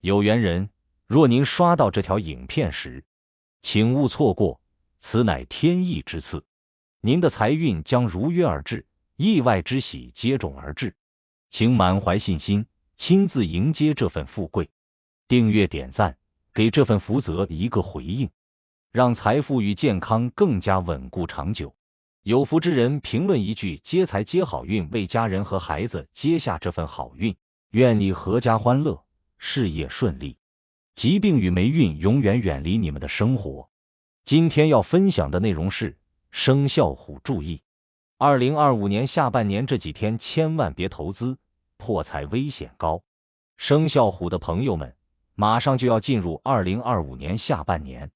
有缘人，若您刷到这条影片时，请勿错过，此乃天意之赐，您的财运将如约而至，意外之喜接踵而至，请满怀信心，亲自迎接这份富贵。订阅点赞，给这份福泽一个回应，让财富与健康更加稳固长久。有福之人评论一句接财接好运，为家人和孩子接下这份好运，愿你阖家欢乐，事业顺利，疾病与霉运永远远离你们的生活。今天要分享的内容是生肖虎注意，2025年下半年这几天千万别投资，破财危险高。生肖虎的朋友们，马上就要进入2025年下半年，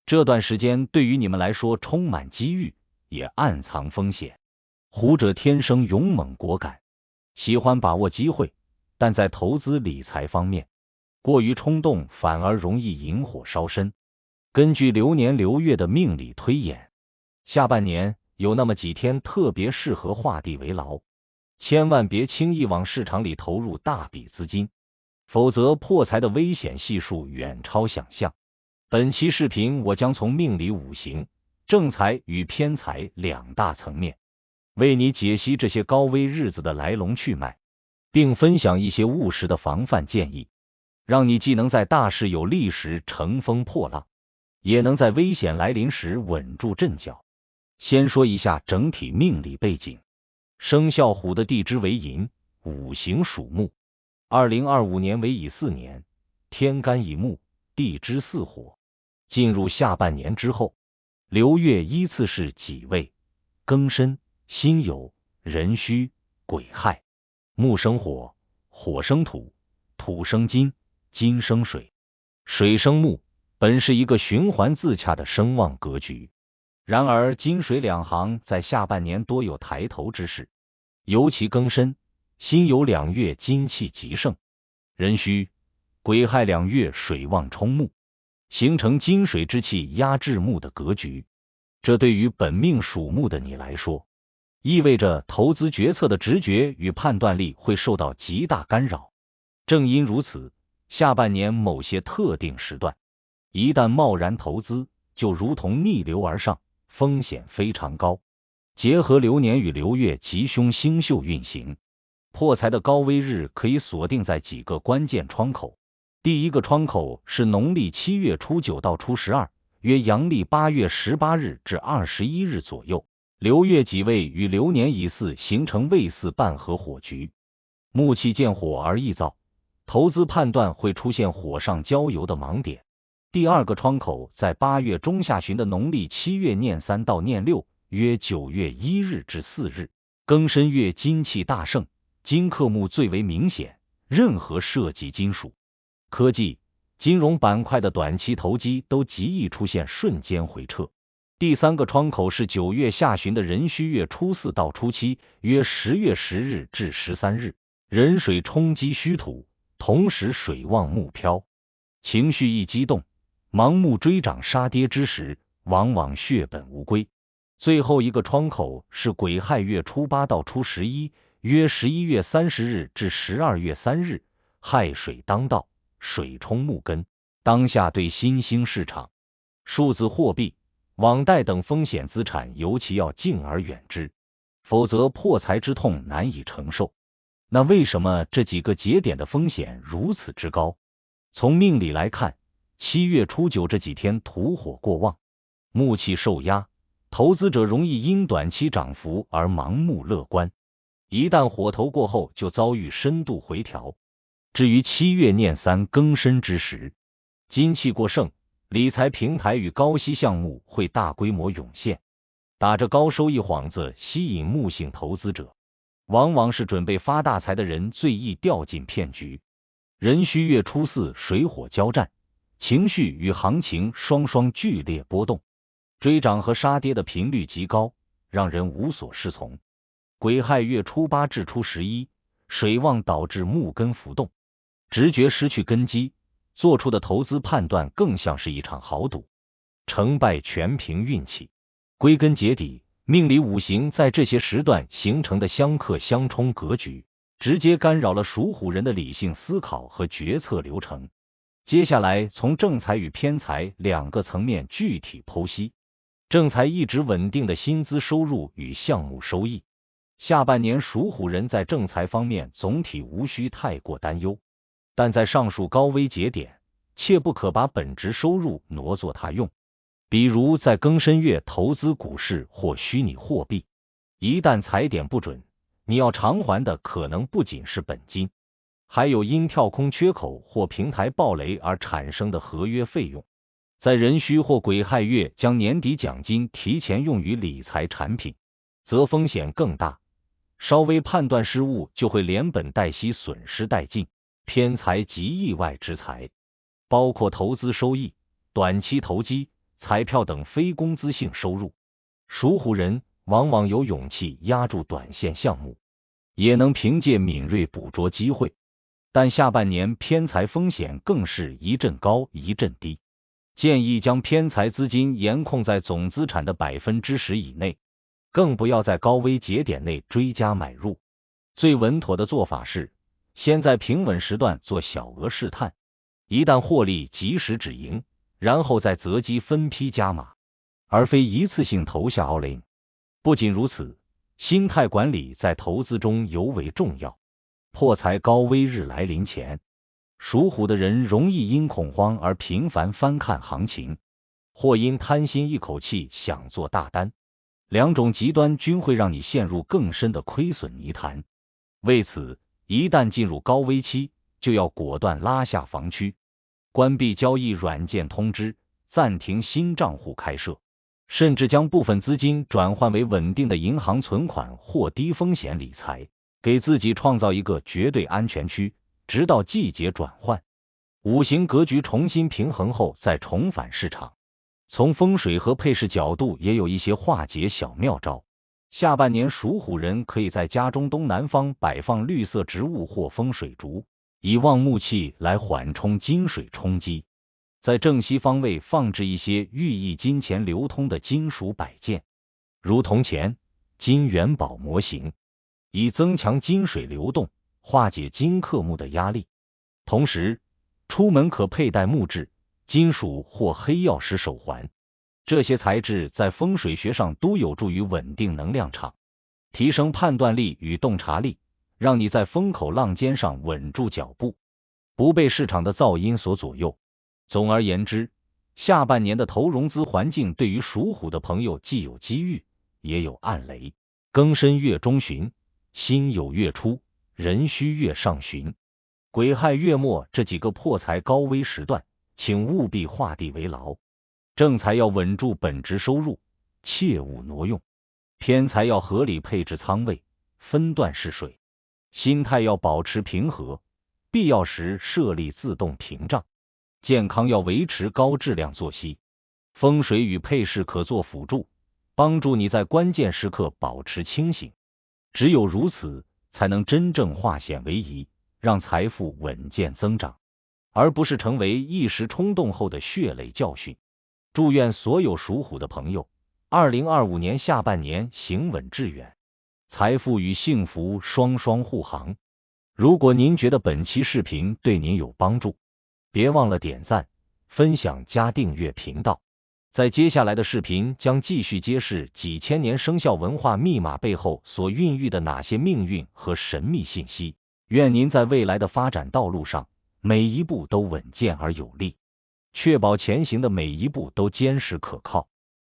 这段时间对于你们来说充满机遇，也暗藏风险。虎者天生勇猛果敢，喜欢把握机会，但在投资理财方面，过于冲动反而容易引火烧身。根据流年流月的命理推演，下半年有那么几天特别适合画地为牢，千万别轻易往市场里投入大笔资金，否则破财的危险系数远超想象。本期视频我将从命理五行、正财与偏财两大层面，为你解析这些高危日子的来龙去脉，并分享一些务实的防范建议，让你既能在大势有利时乘风破浪，也能在危险来临时稳住阵脚。先说一下整体命理背景，生肖虎的地支为寅，五行属木，2025年为乙巳年，天干乙木，地支巳火。进入下半年之后，流月依次是己未、庚申、辛酉、壬戌、癸亥。木生火，火生土，土生金，金生水，水生木，本是一个循环自洽的声望格局。然而金水两行在下半年多有抬头之势，尤其庚申、辛酉两月金气极盛，壬戌、癸亥两月水旺冲木，形成金水之气压制木的格局。这对于本命属木的你来说，意味着投资决策的直觉与判断力会受到极大干扰。正因如此，下半年某些特定时段，一旦贸然投资，就如同逆流而上，风险非常高。结合流年与流月吉凶星宿运行，破财的高危日可以锁定在几个关键窗口。第一个窗口是农历7月初9到初12，约阳历8月18日至21日左右，流月己未与流年乙巳形成未巳半合火局，木气见火而易燥，投资判断会出现火上浇油的盲点。第二个窗口在8月中下旬的农历7月廿3到廿6，约9月1日至4日，庚申月金气大盛，金克木最为明显，任何涉及金属、科技、金融板块的短期投机都极易出现瞬间回撤。第三个窗口是9月下旬的壬戌月初4到初7，约10月10日至13日，壬水冲击戌土，同时水旺木飘，情绪一激动，盲目追涨杀跌之时，往往血本无归。最后一个窗口是癸亥月初8到初11，约11月30日至12月3日，亥水当道，水冲木根。当下对新兴市场、数字货币、网贷等风险资产尤其要敬而远之，否则破财之痛难以承受。那为什么这几个节点的风险如此之高？从命理来看，7月初9这几天土火过旺，木气受压，投资者容易因短期涨幅而盲目乐观，一旦火头过后就遭遇深度回调。至于7月廿3庚申之时，金气过盛，理财平台与高息项目会大规模涌现，打着高收益幌子吸引木性投资者，往往是准备发大财的人最易掉进骗局。壬戌月初4水火交战，情绪与行情双双剧烈波动，追涨和杀跌的频率极高，让人无所适从。癸亥月初8至初11，水旺导致木根浮动，直觉失去根基，做出的投资判断更像是一场豪赌，成败全凭运气。归根结底，命理五行在这些时段形成的相克相冲格局，直接干扰了属虎人的理性思考和决策流程。接下来从正财与偏财两个层面具体剖析。正财一直稳定的薪资收入与项目收益，下半年属虎人在正财方面总体无需太过担忧，但在上述高危节点，切不可把本职收入挪作他用，比如在庚申月投资股市或虚拟货币，一旦财点不准，你要偿还的可能不仅是本金，还有因跳空缺口或平台暴雷而产生的合约费用。在壬戌或癸亥月将年底奖金提前用于理财产品，则风险更大，稍微判断失误就会连本带息损失殆尽。偏财及意外之财，包括投资收益、短期投机、彩票等非工资性收入。属虎人往往有勇气压住短线项目，也能凭借敏锐捕捉机会，但下半年偏财风险更是一阵高一阵低。建议将偏财资金严控在总资产的 10% 以内，更不要在高危节点内追加买入。最稳妥的做法是，先在平稳时段做小额试探，一旦获利及时止盈，然后再择机分批加码，而非一次性投下 all in。不仅如此，心态管理在投资中尤为重要。破财高危日来临前，属虎的人容易因恐慌而频繁翻看行情，或因贪心一口气想做大单，两种极端均会让你陷入更深的亏损泥潭。为此，一旦进入高危期，就要果断拉下防区，关闭交易软件通知，暂停新账户开设，甚至将部分资金转换为稳定的银行存款或低风险理财，给自己创造一个绝对安全区，直到季节转换，五行格局重新平衡后再重返市场。从风水和配饰角度也有一些化解小妙招。下半年属虎人可以在家中东南方摆放绿色植物或风水竹，以旺木气来缓冲金水冲击。在正西方位放置一些寓意金钱流通的金属摆件，如铜钱、金元宝模型，以增强金水流动，化解金克木的压力。同时，出门可佩戴木质、金属或黑曜石手环，这些材质在风水学上都有助于稳定能量场，提升判断力与洞察力，让你在风口浪尖上稳住脚步，不被市场的噪音所左右。总而言之，下半年的投融资环境对于属虎的朋友既有机遇，也有暗雷。庚申月中旬、辛酉月初、壬戌月上旬、癸亥月末这几个破财高危时段，请务必画地为牢。正财要稳住本职收入，切勿挪用；偏财要合理配置仓位，分段试水；心态要保持平和，必要时设立自动屏障；健康要维持高质量作息。风水与配饰可做辅助，帮助你在关键时刻保持清醒。只有如此，才能真正化险为夷，让财富稳健增长，而不是成为一时冲动后的血泪教训。祝愿所有属虎的朋友2025年下半年行稳致远，财富与幸福双双护航。如果您觉得本期视频对您有帮助，别忘了点赞、分享加订阅频道。在接下来的视频将继续揭示几千年生肖文化密码背后所孕育的哪些命运和神秘信息。愿您在未来的发展道路上，每一步都稳健而有力，确保前行的每一步都坚实可靠。